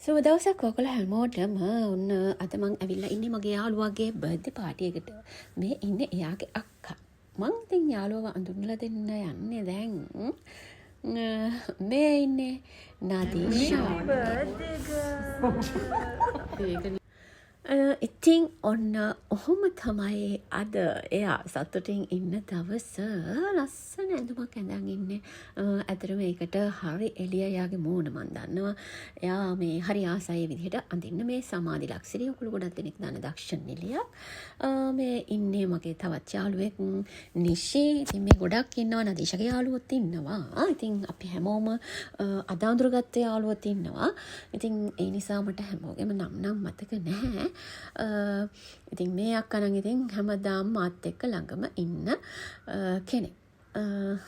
සුබ දවසක් ඔයගොල්ලෝ හැමෝටම ඔන්න අද මං ඇවිල්ලා ඉන්නේ මගේ යාළුවාගේ බර්ත්ඩේ පාටි එකට. මේ ඉන්නේ එයාගේ අක්කා. මං ඉතින් යාළුවව අඳුන්වලා දෙන්න යන්නේ දැන්. මේ ඉන්නේ නදීෂා. ඉතින් ඔන්න ඔහොම තමයි අද එයා සතුටින් ඉන්න දවස. ලස්සන ඇඳුමක් ඇඳන් ඉන්නේ. ඇත්තටම ඒකට හරි එළිය එයාගේ මූණ මන් දන්නවා. එයා මේ හරි ආසයි විදිහට අඳින්න මේ සමාධි ලක්ෂණය. ඔකුළු ගොඩක් දෙනෙක් දන්න දක්ෂ නිලියක්. මේ ඉන්නේ මගේ තවත් යාළුවෙක් නිෂි. ඉතින් මේ ගොඩක් ඉන්නවා නදීෂාගේ යාළුවොත් ඉන්නවා. ඉතින් අපි හැමෝම අද අඳුරගත්ත යාළුවොත් ඉන්නවා. ඉතින් ඒ නිසා මට හැමෝගෙම නම් මතක නැහැ. ඉතින් මේ අක්කා නම් ඉතින් හැමදාම මාත් එක්ක ළඟම ඉන්න කෙනෙක්.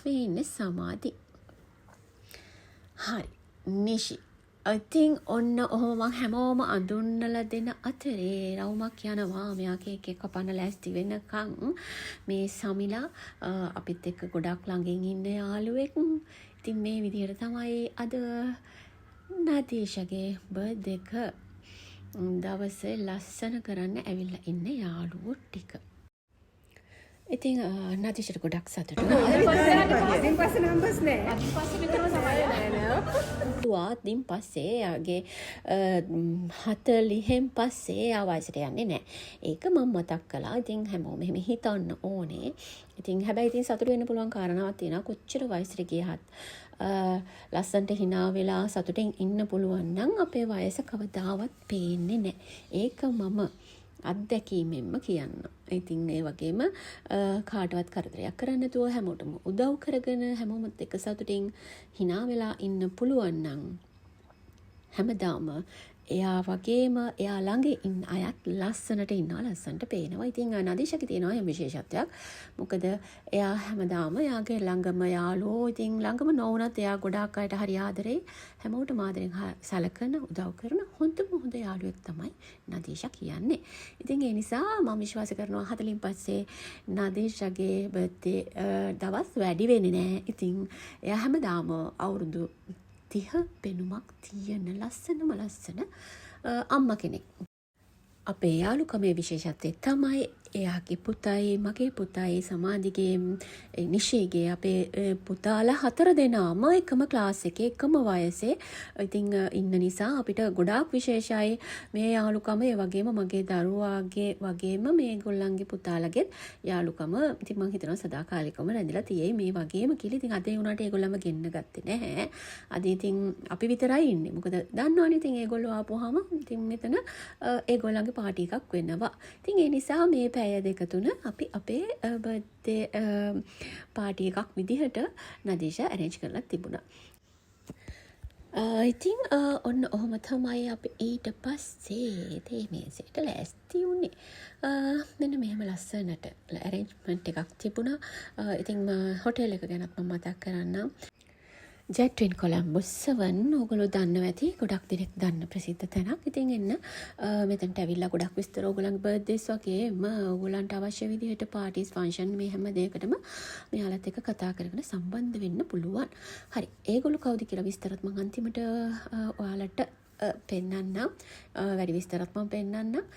මේ ඉන්නේ සමාධි. හරි. නිෂි. ඉතින් ඔන්න ඔහොම මං හැමෝම අඳුන්නලා දෙන අතරේ රවුමක් යනවා. මෙයා කේක් එක කපන්න ලෑස්ති වෙනකන් මේ සමිලා අපිත් එක්ක ගොඩක් ළඟින් ඉන්න යාළුවෙක්. ඉතින් මේ විදිහට තමයි අද නදීෂාගේ බර්ත්ඩේ එක දවසේ ලස්සන කරන්න ඇවිල්ලා ඉන්න යාළුවෝ ටික. ඉතින් නදීෂාට ගොඩක් සතුටුයි. ඉතින් පස්සේ යාගේ 40න් පස්සේ යා වයසට යන්නේ නැහැ. ඒක මම මතක් කළා. ඉතින් හැමෝම එහෙම හිතන්න ඕනේ. ඉතින් හැබැයි ඉතින් සතුටු වෙන්න පුළුවන් කාරණාවක් තියෙනවා. කොච්චර වයසට ගියහත් ලස්සන්ට hina වෙලා සතුටින් ඉන්න පුළුවන් නම් අපේ වයස කවදාවත් පේන්නේ නැහැ. ඒක මම අත්දැකීමෙන්ම කියන්න. ඉතින් ඒ වගේම කාටවත් කරදරයක් කරන්න නැතුව හැමෝටම උදව් කරගෙන හැමෝමත් එක්ක සතුටින් hina වෙලා ඉන්න පුළුවන් නම් හැමදාම එයා වගේම එයා ළඟ ඉන්න අයත් ලස්සනට ඉන්නවා, ලස්සනට පේනවා. ඉතින් නදීෂාගේ තියෙනවා යම් විශේෂත්වයක්. මොකද එයා හැමදාම එයාගේ ළඟම යාළුවෝ, ඉතින් ළඟම නොවුනත් එයා ගොඩාක් අයට හරි ආදරේ, හැමෝටම ආදරෙන් සලකන, උදව් කරන හොඳම හොඳ යාළුවෙක් තමයි නදීෂා කියන්නේ. ඉතින් ඒ නිසා මම විශ්වාස කරනවා 40න් පස්සේ නදීෂාගේ බර්ත්ඩේ දවස් වැඩි වෙන්නේ නැහැ. ඉතින් එයා හැමදාම අවුරුදු 30 පෙනුමක් තියෙන ලස්සනම ලස්සන අම්මා කෙනෙක්. අපේ යාළුකමේ විශේෂත්වය තමයි එයාගේ පුතයි, මගේ පුතයි, සමාධිගේ, නිෂේගේ, අපේ පුතාලා 4 දෙනාම එකම ක්ලාස් එකේ එකම වයසේ ඉතින් ඉන්න නිසා අපිට ගොඩාක් විශේෂයි මේ යාළුකම. ඒ වගේම මගේ දරුවාගේ වගේම මේගොල්ලන්ගේ පුතාලගෙත් යාළුකම. ඉතින් මම හිතනවා සදාකාලිකවම රැඳිලා තියෙයි මේ වගේම කියලා. ඉතින් අද ඒ වුණාට ඒගොල්ලන්ම ගෙන්න ගත්තේ නැහැ. අද ඉතින් අපි විතරයි ඉන්නේ. මොකද දන්නවනේ ඉතින් ඒගොල්ලෝ ආපුවාම ඉතින් මෙතන ඒගොල්ලන්ගේ පාටි එකක් වෙනවා. ඉතින් ඒ නිසා මේ පැය දෙක තුන අපි අපේ බර්ත්ඩේ පාටි එකක් විදිහට නදීෂා arrange කරලා තිබුණා. ඉතින් ඔන්න ඔහොම තමයි අපි ඊට පස්සේ තේ මේසෙට ලෑස්ති වුණේ. මෙන්න මෙහෙම ලස්සනට arrangement එකක් තිබුණා. ඉතින් හොටෙල් එක ගැනත් මම මතක් කරන්නම්. Jet Twin Columbus 7 ඕගොල්ලෝ දන්නවා ඇති. ගොඩක් දෙනෙක් දන්න ප්‍රසිද්ධ තැනක්. ඉතින් එන්න මෙතනට ඇවිල්ලා ගොඩක් විස්තර ඕගොල්ලන්ගේ බර්ත්ඩේස් වගේම ඕගොල්ලන්ට අවශ්‍ය විදිහට පාටිස් ෆන්ක්ෂන් මේ හැම දෙයකටම මෙයාලත් එක්ක කතා කරගෙන සම්බන්ධ වෙන්න පුළුවන්. හරි. ඒගොල්ලෝ කවුද කියලා විස්තරත් මම අන්තිමට ඔයාලට පෙන්නන්නම්. වැඩි විස්තරත් මම පෙන්නන්නම්.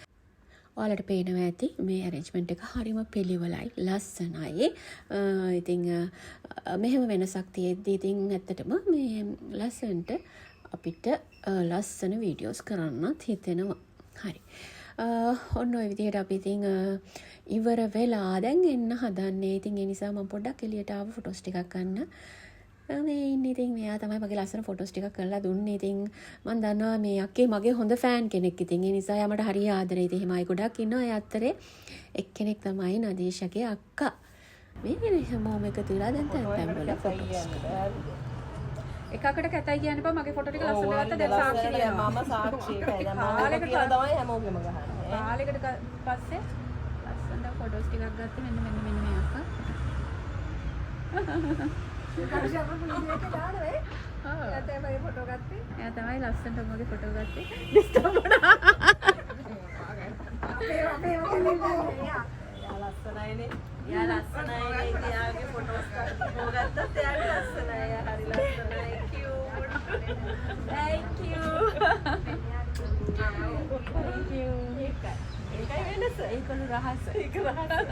ඔයාලට පේනවා ඇති මේ arrangement එක හරිම පිළිවෙලයි, ලස්සනයි. ඉතින් මෙහෙම වෙනසක් තියෙද්දි ඉතින් ඇත්තටම මේ ලස්සනට අපිට ලස්සන වීඩියෝස් කරන්නත් හිතෙනවා. හරි. ඔන්න ඔය විදිහට අපි ඉතින් ඉවර වෙලා දැන් එන්න හදන්නේ. ඉතින් ඒ නිසා මම පොඩ්ඩක් එළියට ආව ෆොටෝස් ටිකක් ගන්න. මේ ඉන්නේ ඉතින් මෙයා තමයි මගේ ලස්සන ෆොටෝස් ටිකක් කරලා දුන්නේ. ඉතින් මම දන්නවා මේ අක්කේ මගේ හොඳ ෆෑන් කෙනෙක්. ඉතින් ඒ නිසා යාමට හරිය ආදරේ. ඉතින් එහෙමයි ගොඩක් ඉන්නවා. ඒ අතරේ එක්කෙනෙක් තමයි නදීෂාගේ අක්කා. මේ හැමෝම එකතු වෙලා දැන් තැන් වල ෆොටෝස් කරනවා. එකකට කැතයි කියන්න බෑ. මගේ ෆොටෝ ටික ලස්සන ගත්තා. දැන් සාක්ෂි දෙනවා. මම සාක්ෂි එකයි. දැන් මම කියලා තමයි හැමෝගෙම ගහන්නේ. කාලෙකට පස්සේ ලස්සන ෆොටෝස් ටිකක් ගත්තා. මෙන්න මේ අක්කා. එයා තමයි ෆොටෝ ගත්තේ. එයා තමයි ලස්සනට මගේ ෆොටෝ ගත්තේ. ඩිස්ටර්බ් වුණා. අපේ ලස්සනයිනේ. එයා ලස්සනයිනේ. එයාගේ ෆොටෝස් ගත්තත් එයාගේ ලස්සනයි. එයා හරි ලස්සනයි. Cute. Thank you. Thank you. ඒකයි වෙනස. ඒකලු රහස. ඒක රහස.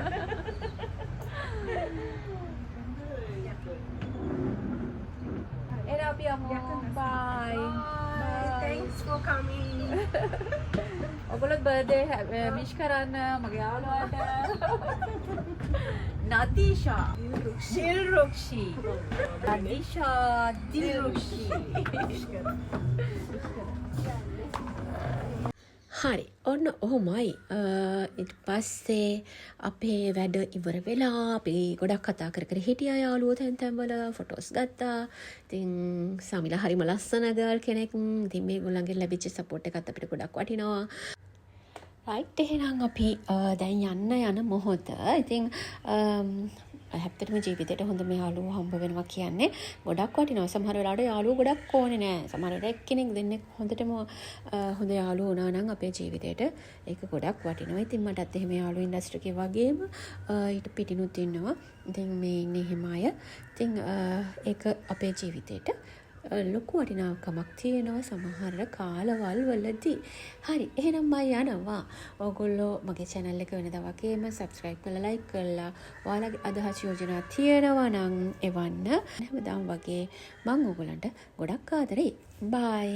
එන අපි යමු. Bye. Thanks for coming. ඔයගොල්ලෝ බර්ත්ඩේ විශ් කරන්න මගේ යාළුවාට. Nadisha. Dilrukshi. Nadisha Dilrukshi. හරි ඔන්න ඔහොමයි ඊට පස්සේ අපේ වැඩ ඉවර වෙලා අපි ගොඩක් කතා කර කර හිටියා යාළුවෝ තැන්වල ෆොටෝස් ගත්තා. ඉතින් සමිලා හරිම ලස්සන ගර්ල් කෙනෙක්. ඉතින් මේගොල්ලන්ගෙන් ලැබිච්ච සපෝට් එකත් අපිට ගොඩක් වටිනවා. රයිට් එහෙනම් අපි දැන් යන මොහොත. ඉතින් හැප්පෙටම ජීවිතේට හොඳ මේ යාළුවෝ හම්බ වෙනවා කියන්නේ ගොඩක් වටිනවා. සමහර වෙලාවට යාළුවෝ ගොඩක් ඕනේ නෑ. සමහර වෙලාවට එක්කෙනෙක් දෙන්නෙක් හොඳටම හොඳ යාළුවෝ වුණා නම් අපේ ජීවිතේට ඒක ගොඩක් වටිනවා. ඉතින් මටත් එහෙම යාළුවෝ ඉන්ඩස්ට්‍රි එකේ වගේම ඊට පිටිනුත් ඉන්නවා. ඉතින් මේ ඉන්නේ එහෙම අය. ඉතින් ඒක අපේ ජීවිතේට ලොකු වටිනාකමක් තියෙනවා සමහර කාලවල් වලදී. හරි එහෙනම් මම යනවා. ඔයගොල්ලෝ මගේ channel එක වෙනදා වගේම subscribe කරලා like කරලා ඔයාලගේ අදහස් යෝජනා තියෙනවා නම් එවන්න. හැමදාම වගේ මම ඔයගොල්ලන්ට ගොඩක් ආදරෙයි. bye.